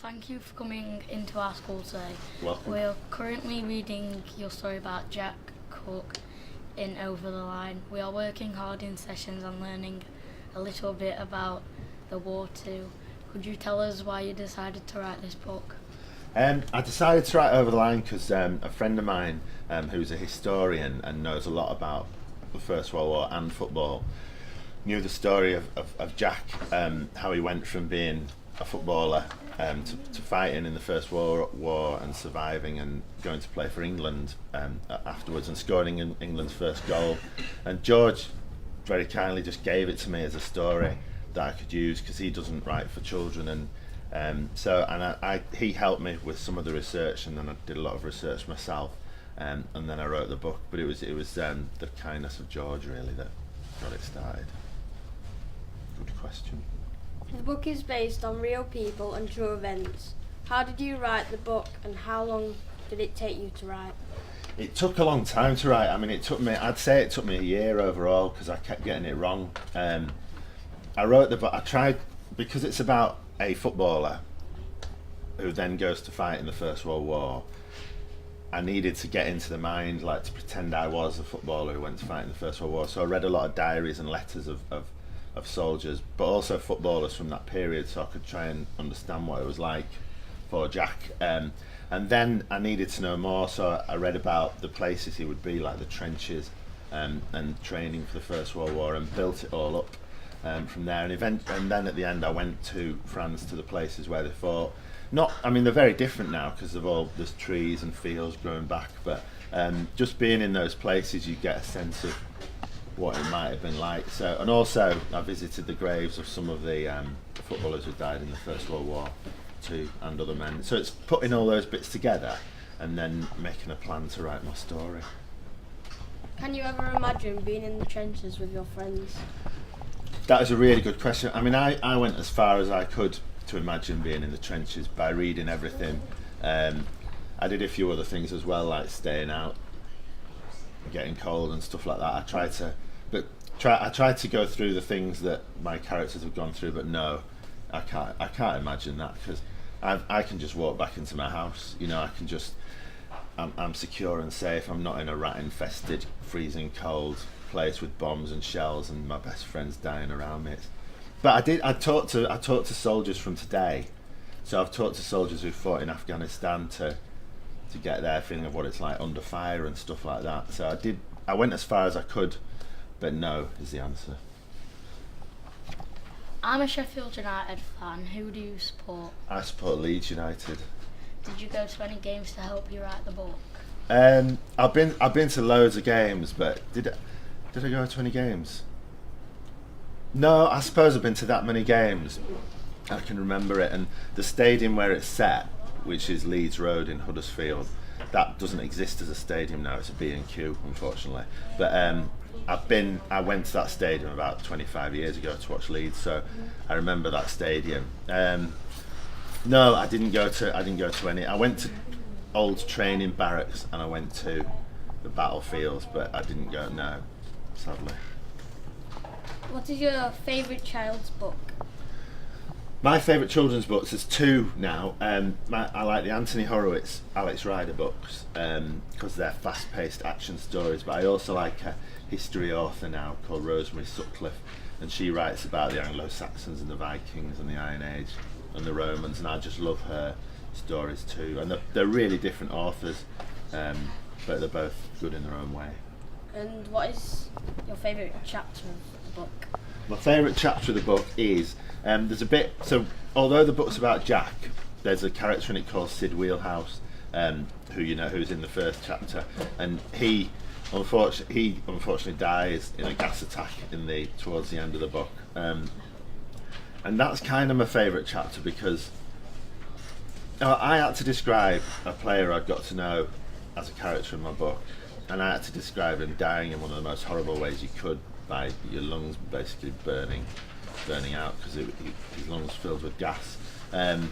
thank you for coming into our school today. Welcome. We're currently reading your story about Jack Cook in Over the Line. We are working hard in sessions and learning a little bit about the war too. Could you tell us why you decided to write this book? I decided to write Over the Line because a friend of mine who's a historian and knows a lot about the First World War and football knew the story of Jack, how he went from being a footballer to fighting in the First World War and surviving and going to play for England afterwards and scoring England's first goal. And George very kindly just gave it to me as a story that I could use because he doesn't write for children, and he helped me with some of the research, and then I did a lot of research myself, and then I wrote the book. But it was the kindness of George really that got it started. Good question. The book is based on real people and true events. How did you write the book, and how long did it take you to write? It took a long time to write. I mean, I'd say it took me a year overall because I kept getting it wrong. I wrote the book, I tried, because it's about a footballer who then goes to fight in the First World War. I needed to get into the mind, like to pretend I was a footballer who went to fight in the First World War. So I read a lot of diaries and letters of soldiers, but also footballers from that period, so I could try and understand what it was like for Jack. And then I needed to know more, so I read about the places he would be, like the trenches, and training for the First World War, and built it all up from there. And then at the end I went to France, to the places where they fought. They're very different now because there's trees and fields growing back, but just being in those places you get a sense of what it might have been like. So, and also I visited the graves of some of the footballers who died in the First World War too, and other men. So it's putting all those bits together and then making a plan to write my story. Can you ever imagine being in the trenches with your friends? That is a really good question. I mean, I went as far as I could to imagine being in the trenches by reading everything. I did a few other things as well, like staying out, getting cold and stuff like that. I tried to go through the things that my characters have gone through, but no, I can't imagine that because I can just walk back into my house. I'm secure and safe. I'm not in a rat-infested, freezing cold place with bombs and shells and my best friends dying around me. But I talked to soldiers from today. So I've talked to soldiers who fought in Afghanistan to get their feeling of what it's like under fire and stuff like that. So I went as far as I could, but no is the answer. I'm a Sheffield United fan. Who do you support? I support Leeds United. Did you go to any games to help you write the book? I've been to loads of games, but did I go to any games? No, I suppose I've been to that many games. I can remember it, and the stadium where it's set, which is Leeds Road in Huddersfield, that doesn't exist as a stadium now. It's a B&Q, unfortunately. But I went to that stadium about 25 years ago to watch Leeds, so I remember that stadium. No, I didn't go to any. I went to old training barracks and I went to the battlefields, but I didn't go, no, sadly. What is your favourite child's book? My favourite children's books, there's two now. I like the Anthony Horowitz, Alex Rider books because they're fast-paced action stories, but I also like a history author now called Rosemary Sutcliffe, and she writes about the Anglo-Saxons and the Vikings and the Iron Age and the Romans, and I just love her stories too. And they're really different authors, but they're both good in their own way. And what is your favourite chapter of the book? My favourite chapter of the book is there's a bit. So although the book's about Jack, there's a character in it called Sid Wheelhouse, who's in the first chapter, and he unfortunately dies in a gas attack towards the end of the book, and that's kind of my favourite chapter because I had to describe a player I'd got to know as a character in my book, and I had to describe him dying in one of the most horrible ways you could, by your lungs basically burning out because his lungs filled with gas, and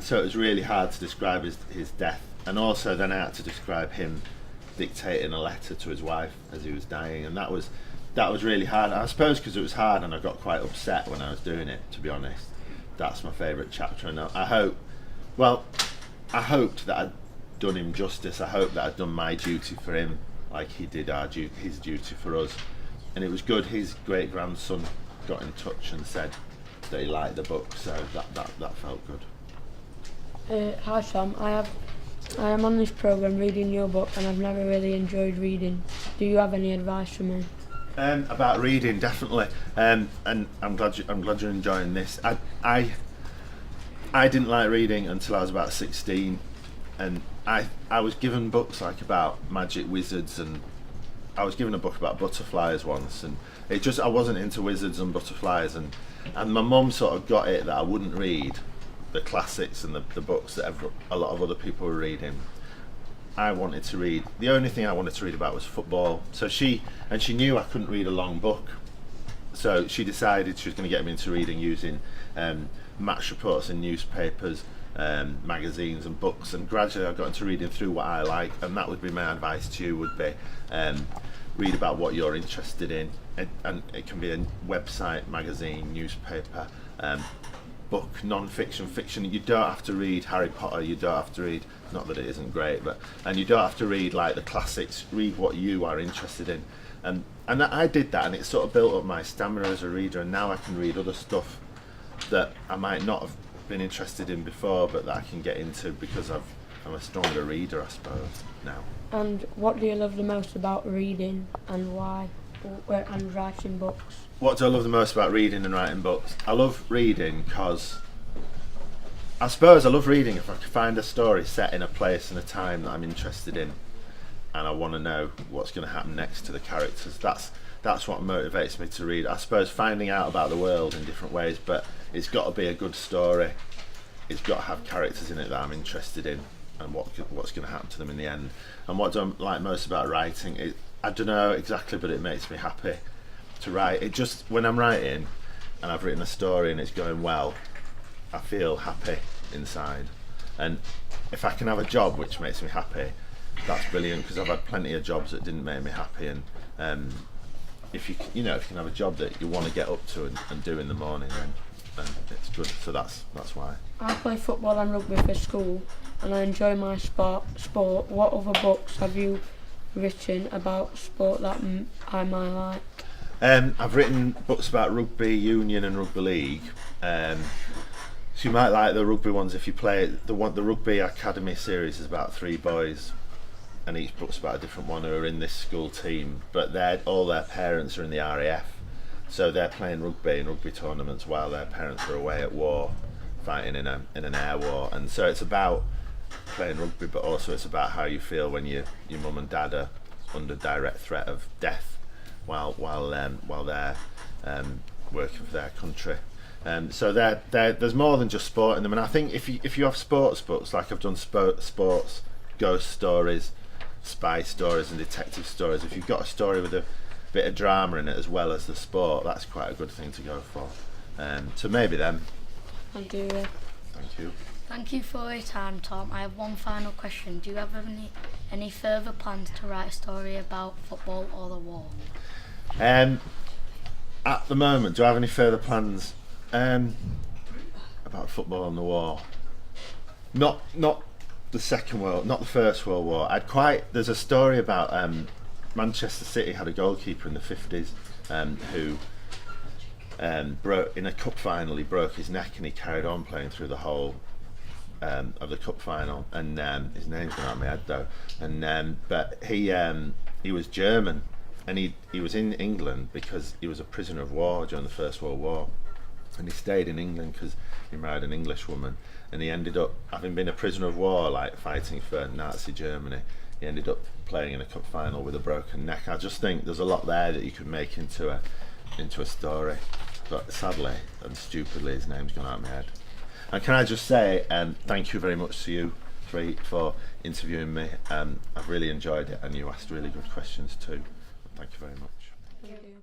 so it was really hard to describe his death, and also then I had to describe him dictating a letter to his wife as he was dying, and that was really hard. I suppose because it was hard and I got quite upset when I was doing it, to be honest, that's my favourite chapter, and I hoped that I'd done him justice. I hoped that I'd done my duty for him like he did his duty for us, and it was good. His great grandson got in touch and said that he liked the book, so that felt good. Hi Sam, I am on this programme reading your book and I've never really enjoyed reading. Do you have any advice for me? About reading, definitely, and I'm glad you're enjoying this. I didn't like reading until I was about 16, and I was given books like about magic wizards, and I was given a book about butterflies once, and I wasn't into wizards and butterflies, and my mum sort of got it that I wouldn't read the classics and the books that a lot of other people were reading. I wanted to read, the only thing I wanted to read about was football. So she knew I couldn't read a long book, so she decided she was going to get me into reading using match reports in newspapers, magazines and books, and gradually I got into reading through what I like, and that would be my advice to you, would be read about what you're interested in, and it can be a website, magazine, newspaper, book, non-fiction, fiction. You don't have to read Harry Potter, you don't have to read, not that it isn't great, and you don't have to read like the classics. Read what you are interested in, and I did that, and it sort of built up my stamina as a reader, and now I can read other stuff that I might not have been interested in before, but that I can get into because I'm a stronger reader, I suppose, now. And what do you love the most about reading, and why, and writing books? What do I love the most about reading and writing books? I love reading because I suppose I love reading if I can find a story set in a place and a time that I'm interested in, and I want to know what's going to happen next to the characters. That's what motivates me to read. I suppose finding out about the world in different ways, but it's got to be a good story. It's got to have characters in it that I'm interested in, and what's going to happen to them in the end. And what do I like most about writing? I don't know exactly, but it makes me happy to write. It just, when I'm writing and I've written a story and it's going well, I feel happy inside. And if I can have a job which makes me happy, that's brilliant, because I've had plenty of jobs that didn't make me happy. And if you can have a job that you want to get up to and do in the morning, then it's good. So that's why. I play football and rugby for school and I enjoy my sport. What other books have you written about sport that I might like? I've written books about rugby union and rugby league. So you might like the rugby ones if you play it. The rugby academy series is about 3 boys, and each book's about a different one who are in this school team, but all their parents are in the RAF, so they're playing rugby in rugby tournaments while their parents are away at war, fighting in an air war. And so it's about playing rugby, but also it's about how you feel when your mum and dad are under direct threat of death while they're working for their country. So there's more than just sport in them, and I think if you have sports books, like I've done sports ghost stories, spy stories and detective stories, if you've got a story with a bit of drama in it as well as the sport, that's quite a good thing to go for. So maybe them. Thank you. Thank you. Thank you for your time, Tom. I have one final question. Do you have any further plans to write a story about football or the war? At the moment, do I have any further plans about football and the war? Not the First World War. There's a story about Manchester City had a goalkeeper in the 50s who broke in a cup final. He broke his neck and he carried on playing through the whole of the cup final. And his name's gone out of my head though. And but he was German, and he was in England because he was a prisoner of war during the First World War. And he stayed in England because he married an English woman, and he ended up, having been a prisoner of war, like fighting for Nazi Germany, he ended up playing in a cup final with a broken neck. I just think there's a lot there that you could make into a story, but sadly and stupidly his name's gone out of my head. And can I just say thank you very much to you three for interviewing me. I've really enjoyed it, and you asked really good questions too. Thank you very much. Thank you.